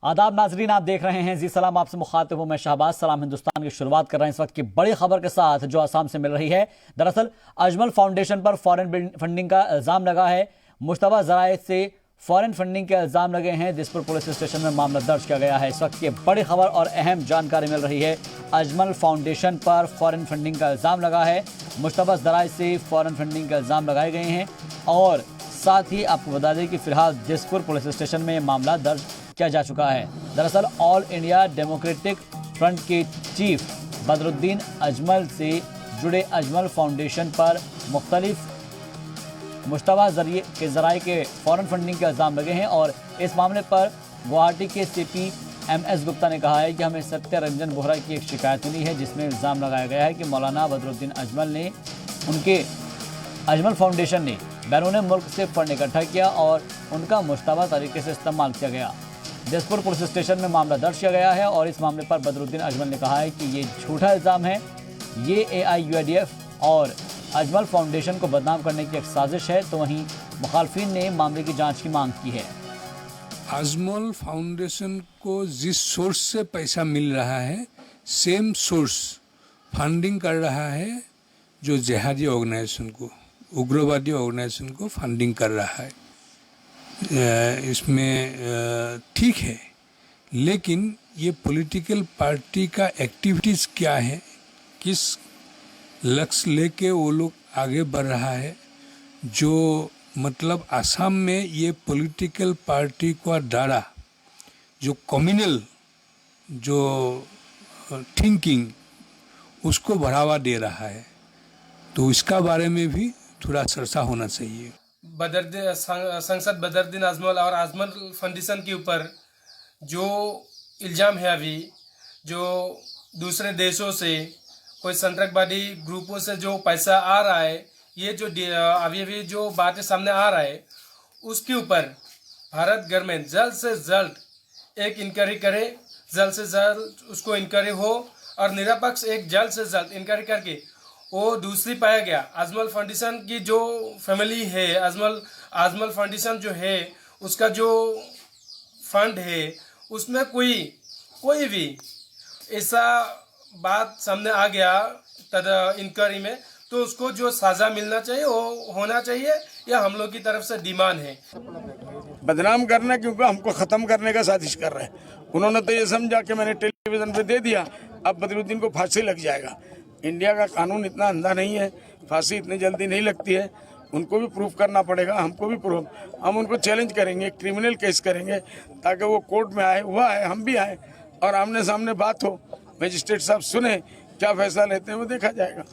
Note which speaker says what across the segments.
Speaker 1: आदाब नाजरीन, आप देख रहे हैं जी सलाम, आपसे मुखातिब हूं मैं शहबाज सलाम। हिंदुस्तान की शुरुआत कर रहे हैं इस वक्त की बड़ी खबर के साथ जो आसाम से मिल रही है। दरअसल अजमल फाउंडेशन पर फॉरेन फंडिंग का इल्जाम लगा है। मुश्तबा जराए से फॉरेन फंडिंग के इल्जाम लगे हैं। दिसपुर पुलिस स्टेशन में मामला दर्ज किया गया है। इस वक्त की बड़ी खबर और अहम जानकारी मिल रही है। अजमल फाउंडेशन पर फॉरेन फंडिंग का इल्जाम लगा है। मुश्तबा जराए से फॉरेन फंडिंग का इल्जाम लगाए गए हैं और साथ ही आपको बता दें कि फिलहाल दिसपुर पुलिस स्टेशन में मामला दर्ज किया जा चुका है। दरअसल ऑल इंडिया डेमोक्रेटिक फ्रंट के चीफ बदरुद्दीन अजमल से जुड़े अजमल फाउंडेशन पर मुख्तलिफ मुश्तबा जराए के फॉरेन फंडिंग के इल्जाम लगे हैं और इस मामले पर गुवाहाटी के सीपी MS गुप्ता ने कहा है कि हमें सत्य रंजन बोहरा की एक शिकायत मिली है जिसमें इल्ज़ाम लगाया गया है कि मौलाना बदरुद्दीन अजमल ने उनके अजमल फाउंडेशन ने बैरून मुल्क से फंड इकट्ठा किया और उनका मुश्तबा तरीके से इस्तेमाल किया गया। दिसपुर पुलिस स्टेशन में मामला दर्ज किया गया है और इस मामले पर बदरुद्दीन अजमल ने कहा है कि ये झूठा इल्ज़ाम है, ये AIUIDF और अजमल फाउंडेशन को बदनाम करने की एक साजिश है। तो वहीं मुखालफिन ने मामले की जांच की मांग की है।
Speaker 2: अजमल फाउंडेशन को जिस सोर्स से पैसा मिल रहा है सेम सोर्स फंडिंग कर रहा है जो जिहादी ऑर्गेनाइजेशन को, उग्रवादी ऑर्गेनाइजेशन को फंडिंग कर रहा है। इसमें ठीक है, लेकिन ये पॉलिटिकल पार्टी का एक्टिविटीज़ क्या है, किस लक्ष्य लेके वो लोग आगे बढ़ रहा है, जो मतलब असम में ये पॉलिटिकल पार्टी का डारा जो कम्युनल जो थिंकिंग उसको बढ़ावा दे रहा है, तो इसका बारे में भी थोड़ा चर्चा होना चाहिए।
Speaker 3: संसद बदरुद्दीन अजमल और अजमल फाउंडेशन के ऊपर जो इल्ज़ाम है, अभी जो दूसरे देशों से कोई संतरवादी ग्रुपों से जो पैसा आ रहा है, ये जो अभी जो बातें सामने आ रहा है, उसके ऊपर भारत गवर्नमेंट जल्द से जल्द एक इंक्वायरी करे, जल्द से जल्द उसको इंक्वायरी हो और निरपक्ष एक जल्द से जल्द इंक्वायरी करके वो दूसरी पाया गया अजमल फाउंडेशन की जो फैमिली है, अजमल फाउंडेशन जो है उसका जो फंड है उसमें कोई भी ऐसा बात सामने आ गया इंक्वायरी में, तो उसको जो सजा मिलना चाहिए वो होना चाहिए। यह हम लोग की तरफ से डिमांड है।
Speaker 4: बदनाम करना क्योंकि हमको खत्म करने का साजिश कर रहे हैं। उन्होंने तो ये समझा कि मैंने टेलीविजन पे दे दिया, अब बदरुद्दीन को फांसी लग जाएगा। इंडिया का कानून इतना अंधा नहीं है, फांसी इतनी जल्दी नहीं लगती है। उनको भी प्रूफ करना पड़ेगा, हमको भी प्रूफ। हम उनको चैलेंज करेंगे, क्रिमिनल केस करेंगे ताकि वो कोर्ट में आए, हुआ है हम भी आए और आमने सामने बात हो, मजिस्ट्रेट साहब सुने, क्या फैसला लेते हैं वो देखा जाएगा।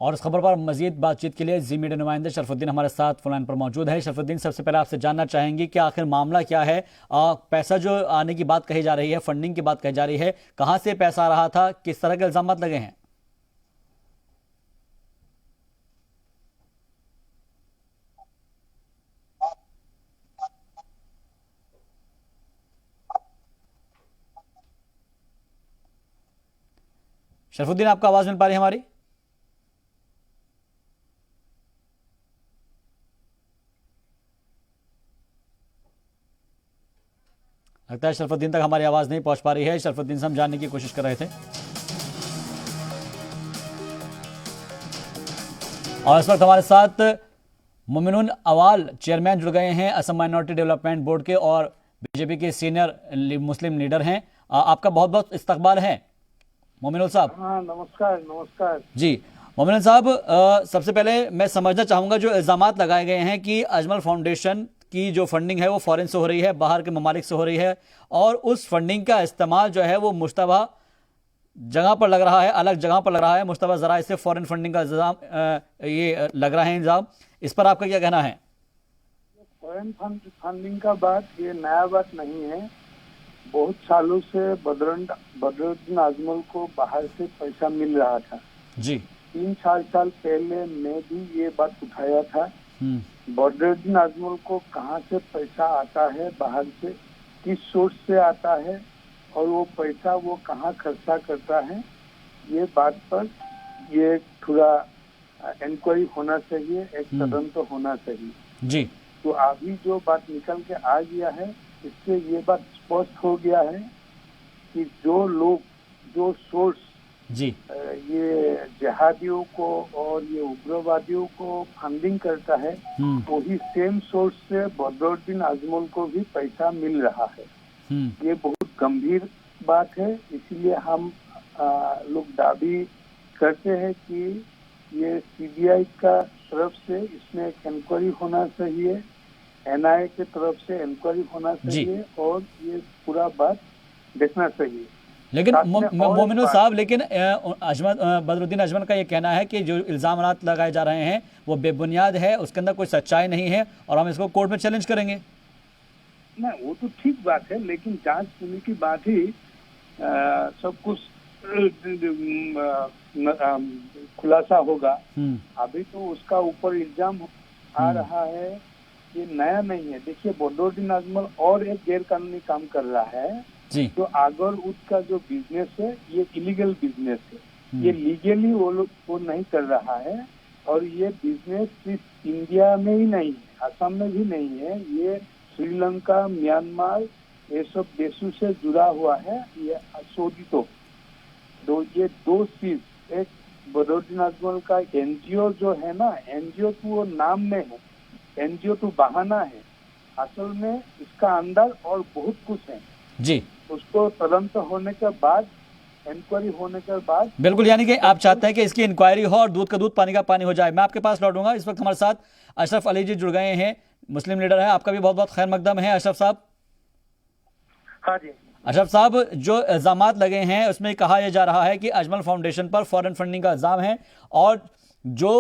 Speaker 1: और इस खबर पर मजीद बातचीत के लिए जी मीडिया नुमाइंदे शरफुद्दीन हमारे साथ फोन लाइन पर मौजूद है। शरफुद्दीन, सबसे पहले आपसे जानना चाहेंगे कि आखिर मामला क्या है? पैसा जो आने की बात कही जा रही है, फंडिंग की बात कही जा रही है, कहां से पैसा आ रहा था, किस तरह के इल्जाम लगे हैं? शरफुद्दीन, आपको आवाज मिल पा रही है हमारी? लगता है शरफुद्दीन तक हमारी आवाज नहीं पहुंच पा रही है। शरफुद्दीन से हम जानने की कोशिश कर रहे थे और इस वक्त हमारे साथ मोमिनुन अवाल चेयरमैन जुड़ गए हैं असम माइनॉरिटी डेवलपमेंट बोर्ड के और बीजेपी के सीनियर मुस्लिम लीडर हैं। आपका बहुत बहुत इस्तकबाल है मोमिनुल साहब।
Speaker 5: हाँ, नमस्कार
Speaker 1: जी मोमिनुल साहब, सबसे पहले मैं समझना चाहूंगा जो इल्जामात लगाए गए हैं कि अजमल फाउंडेशन की जो फंडिंग है वो फॉरेन से हो रही है, बाहर के ममालिक से हो रही है और उस फंडिंग का इस्तेमाल जो है वो मुश्तबा जगह पर लग रहा है, अलग जगह पर लग रहा है। मुश्तबा जराए से फॉरेन फंडिंग का इल्जाम ये लग रहा है इल्जाम, इस पर आपका क्या कहना है?
Speaker 5: फॉरेन फंडिंग का बात ये नया बात नहीं है। बहुत सालों से बदरुद्दीन अजमल को बाहर से पैसा मिल रहा था
Speaker 1: जी।
Speaker 5: 3-4 साल पहले मैं भी ये बात उठाया था। बदरुद्दीन अजमल को कहाँ से पैसा आता है, बाहर से किस सोर्स से आता है और वो पैसा वो कहाँ खर्चा करता है, ये बात पर ये थोड़ा इंक्वायरी होना चाहिए, एक तदंत तो होना चाहिए
Speaker 1: जी।
Speaker 5: तो अभी जो बात निकल के आ गया है इससे ये बात स्पष्ट हो गया है कि जो लोग, जो सोर्स
Speaker 1: जी
Speaker 5: ये जिहादियों को और ये उग्रवादियों को फंडिंग करता है, वही सेम सोर्स से बदरुद्दीन अजमल को भी पैसा मिल रहा है। ये बहुत गंभीर बात है। इसीलिए हम लोग दावी करते हैं कि ये सीबीआई का तरफ से इसमें एक इंक्वायरी होना चाहिए, एनआईए की तरफ से इंक्वायरी होना चाहिए और ये पूरा बात देखना चाहिए।
Speaker 1: लेकिन मोमिनुल साहब, लेकिन बदरुद्दीन अजमल का ये कहना है कि जो इल्जाम लगाए जा रहे हैं वो बेबुनियाद है, उसके अंदर कोई सच्चाई नहीं है और हम इसको कोर्ट में चैलेंज करेंगे।
Speaker 5: नहीं, वो तो ठीक बात है, लेकिन जांच होने की बाद ही सब कुछ खुलासा होगा। अभी तो उसका ऊपर इल्जाम आ रहा है, ये नया नहीं है। देखिए, बदरुद्दीन अजमल और एक गैर कानूनी काम कर रहा है
Speaker 1: जी।
Speaker 5: जो आगर उद का जो बिजनेस है ये इलीगल बिजनेस है। ये लीगली वो नहीं कर रहा है और ये बिजनेस सिर्फ इंडिया में ही नहीं है, असम में भी नहीं है, ये श्रीलंका, म्यांमार, ये सब देशों से जुड़ा हुआ है। ये शोधित ये दो चीज, एक बदरुद्दीन अजमल का एनजीओ जो है ना, एनजीओ तो वो नाम में है, एनजीओ तो बहाना है, असल में इसका अंदर और बहुत कुछ है
Speaker 1: जी।
Speaker 5: उसको तदंत होने के बाद, इंक्वायरी होने के बाद,
Speaker 1: बिल्कुल, यानी कि आप चाहते हैं कि इसकी इंक्वायरी हो और दूध का दूध पानी का पानी हो जाए। मैं आपके पास लौटूंगा। इस वक्त हमारे साथ अशरफ अली जी जुड़ गए हैं, मुस्लिम लीडर है। आपका भी बहुत बहुत खैर मकदम है अशरफ साहब।
Speaker 3: हाँ जी।
Speaker 1: अशरफ साहब, जो इल्जामात लगे हैं उसमें कहा यह जा रहा है कि अजमल फाउंडेशन पर फॉरेन फंडिंग का इल्जाम है और जो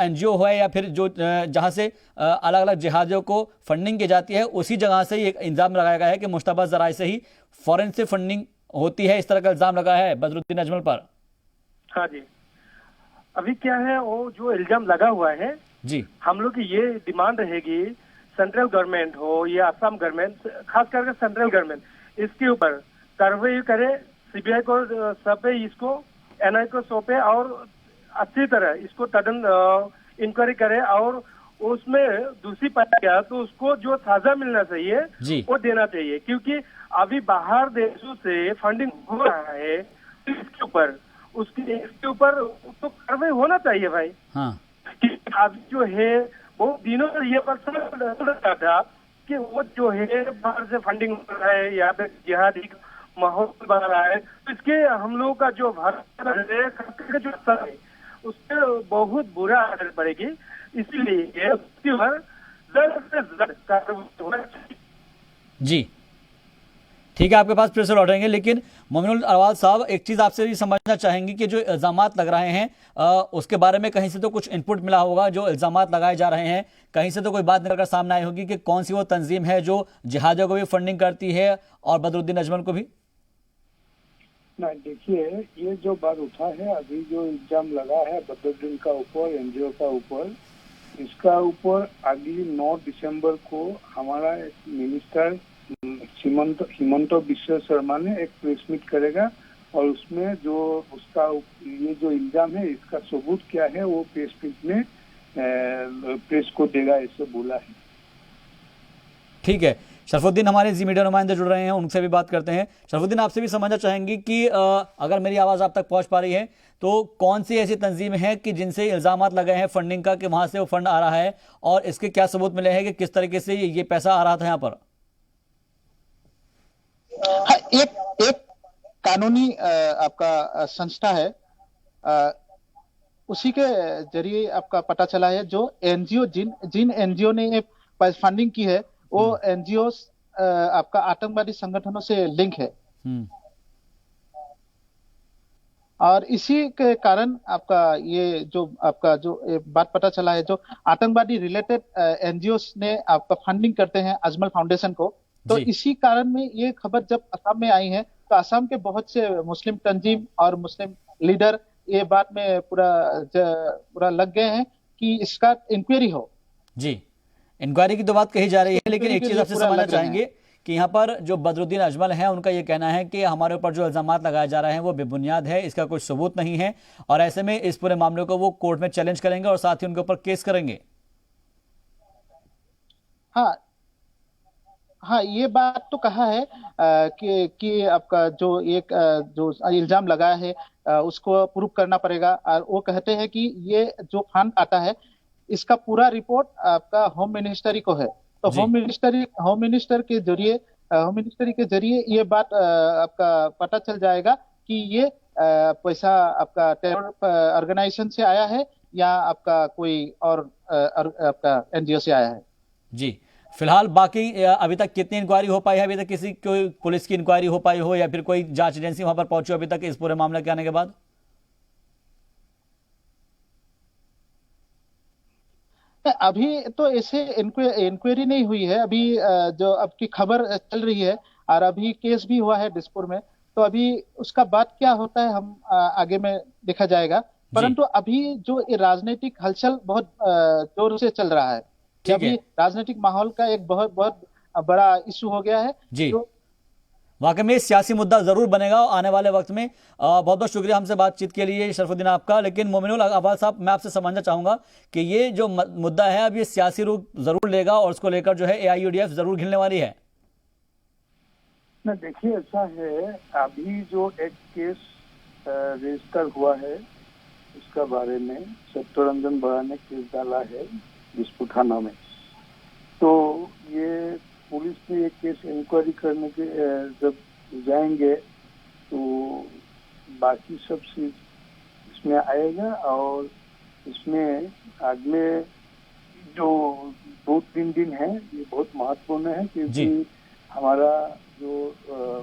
Speaker 1: एनजीओ है या फिर जो जहां से अलग अलग जिहादियों को फंडिंग की जाती है उसी जगह से ये इल्जाम लगाया गया है कि मुश्तबा जराए से ही फॉरेन से फंडिंग होती है। इस तरह का इल्जाम लगा है बदरुद्दीन अजमल पर।
Speaker 3: हाँ जी, अभी क्या है, वो जो इल्जाम लगा हुआ है
Speaker 1: जी, हम
Speaker 3: लोग की ये डिमांड रहेगी, सेंट्रल गवर्नमेंट हो या असम गवर्नमेंट, खास करके सेंट्रल गवर्नमेंट इसके ऊपर कार्रवाई करे, सीबीआई को सौंपे, इसको एनआई को सौंपे और अच्छी तरह इसको इंक्वायरी करे और उसमें दूसरी पाया गया तो उसको जो सजा मिलना चाहिए वो देना चाहिए। क्योंकि अभी बाहर देशों से फंडिंग हो रहा है, इसके ऊपर तो कार्रवाई होना चाहिए भाई।
Speaker 1: हाँ।
Speaker 3: अभी जो है बहुत दिनों से ये पर था कि वो जो है बाहर से फंडिंग हो रहा है, यहाँ पे जिहादी माहौल बन रहा है, तो इसके हम लोगों का जो भारत जो असर है उस पर बहुत बुरा असर पड़ेगी। इसीलिए उसके ऊपर जल्द से जल्द कार्रवाई होना चाहिए।
Speaker 1: जी ठीक है, आपके पास फिर से लौटेंगे, लेकिन मोमिनुल अरवाल साहब, एक चीज़ आपसे भी समझना चाहेंगे कि जो इल्ज़ामात लग रहे हैं उसके बारे में कहीं से तो कुछ इनपुट मिला होगा। जो इल्ज़ामात लगाए जा रहे हैं कहीं से तो कोई बात निकलकर सामने आई होगी कि कौन सी वो तंजीम है जो जिहादियों को भी फंडिंग करती है और बदरुद्दीन अजमल को भी।
Speaker 5: ना देखिए, ये जो बात उठा है, अभी जो इल्जाम लगा है बदरुद्दीन का ऊपर, एनजीओ का ऊपर, इसका ऊपर अगली 9 दिसंबर को हमारा एक मिनिस्टर हिमंत बिश्व शर्मा ने एक प्रेस मीट करेगा और उसमें जो उसका ये जो इल्जाम है इसका सबूत क्या है वो प्रेस मीट में प्रेस को देगा, ऐसे बोला है।
Speaker 1: ठीक है, शरफुद्दीन हमारे जी मीडिया नुमाइंदे जुड़ रहे हैं, उनसे भी बात करते हैं। शरफुद्दीन, आपसे भी समझना चाहेंगे कि अगर मेरी आवाज़ आप तक पहुंच पा रही है तो कौन सी ऐसी तंजीम है कि जिनसे इल्जामात लगे हैं फंडिंग का कि वहां से वो फंड आ रहा है और इसके क्या सबूत मिले हैं कि किस तरीके से ये पैसा आ रहा था यहाँ पर।
Speaker 6: एक कानूनी आपका संस्था है, उसी के जरिए आपका पता चला है जो एनजीओ जिन एनजीओ ने ये फंडिंग की है वो एनजीओ आपका आतंकवादी संगठनों से लिंक है और इसी के कारण आपका ये बात पता चला है जो आतंकवादी रिलेटेड एनजीओ ने आपका फंडिंग करते हैं अजमल फाउंडेशन को। तो इसी कारण में ये खबर जब असम में आई है तो असम के बहुत से मुस्लिम तंजीम और मुस्लिम लीडर ये बात में पूरा लग गए हैं कि इसका इंक्वायरी हो।
Speaker 1: जी, इंक्वायरी की तो बात कही जा रही है, लेकिन एक चीज आपसे समझना चाहेंगे कि यहाँ पर जो बदरुद्दीन अजमल है उनका ये कहना है कि हमारे ऊपर जो इल्जामात लगाए जा रहे हैं वो बेबुनियाद है, इसका कोई सबूत नहीं है और ऐसे में इस पूरे मामले को वो कोर्ट में चैलेंज करेंगे और साथ ही उनके ऊपर केस करेंगे।
Speaker 6: हाँ, ये बात तो कहा है कि आपका जो एक जो इल्जाम लगा है उसको प्रूव करना पड़ेगा। और वो कहते हैं कि ये जो फंड आता है इसका पूरा रिपोर्ट आपका होम मिनिस्ट्री को है। तो
Speaker 1: जी।
Speaker 6: होम मिनिस्ट्री के जरिए ये बात आपका पता चल जाएगा कि ये पैसा आपका टेरर ऑर्गेनाइजेशन से आया है या आपका कोई और आपका एनजीओ से आया है।
Speaker 1: जी, फिलहाल बाकी अभी तक कितनी इंक्वायरी हो पाई है? अभी तक किसी कोई पुलिस की इंक्वायरी हो पाई हो या फिर कोई जांच एजेंसी वहां पर पहुंची हो अभी तक इस पूरे मामले के आने के बाद?
Speaker 6: अभी तो ऐसे इंक्वायरी नहीं हुई है। अभी जो आपकी खबर चल रही है और अभी केस भी हुआ है दिसपुर में। तो अभी उसका बाद क्या होता है हम आगे में देखा जाएगा। परंतु अभी जो ये राजनीतिक हलचल बहुत जोर से चल रहा है।
Speaker 1: ठीक
Speaker 6: अभी
Speaker 1: है।
Speaker 6: राजनीतिक माहौल का एक बहुत बहुत बड़ा इशू हो गया है।
Speaker 1: जी,
Speaker 6: जो
Speaker 1: वाकई में सियासी मुद्दा जरूर बनेगा आने वाले वक्त में। बहुत बहुत शुक्रिया हमसे बातचीत के लिए शरफुद्दीन आपका। लेकिन मोमिनुल अव्वल साहब, मैं आपसे समझना चाहूंगा कि ये जो मुद्दा है अब ये सियासी रूप जरूर लेगा और उसको लेकर जो है AIUDF जरूर घिरने वाली है।
Speaker 5: न देखिए, ऐसा है, अभी जो एक केस रजिस्टर हुआ है उसका बारे में सत्यरंजन बड़ा ने केस डाला है दिसपुर थाना में। तो ये पुलिस ने ये केस इंक्वायरी करने के जब जाएंगे तो बाकी सब चीज इसमें आएगा। और इसमें अगले जो 2-3 दिन है ये बहुत महत्वपूर्ण है, क्योंकि हमारा जो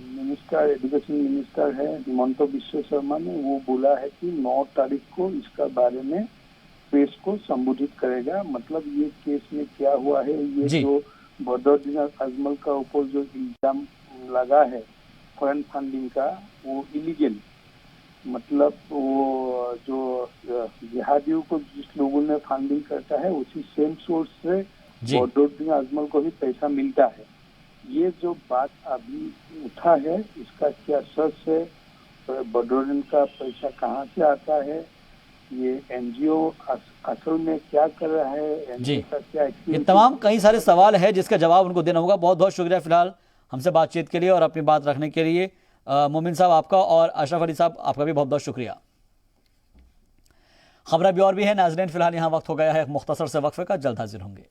Speaker 5: मिनिस्टर, एजुकेशन मिनिस्टर है हिमंत बिश्व शर्मा ने वो बोला है कि 9 तारीख को इसका बारे में प्रेस को संबोधित करेगा। मतलब ये केस में क्या हुआ है, ये जो बदरुद्दीन अजमल का ऊपर जो इल्जाम लगा है फॉरेन फंडिंग का, वो इलीगल, मतलब वो जो जिहादियों को जिस लोगों ने फंडिंग करता है उसी सेम सोर्स से बदरुद्दीन अजमल को भी पैसा मिलता है। ये जो बात अभी उठा है इसका क्या सच है, बदरुद्दीन का पैसा कहाँ से आता है, ये एनजीओ असल में क्या कर रहा है, एनजीओ का क्या,
Speaker 1: ये तमाम कई सारे सवाल है जिसका जवाब उनको देना होगा। बहुत बहुत शुक्रिया फिलहाल हमसे बातचीत के लिए और अपनी बात रखने के लिए। मोमिन साहब आपका और अशरफ अली साहब आपका भी बहुत बहुत शुक्रिया। खबरें भी और भी है नाज़रीन, फिलहाल यहाँ वक्त हो गया है मुख्तसर से वक्फे का, जल्द हाजिर होंगे।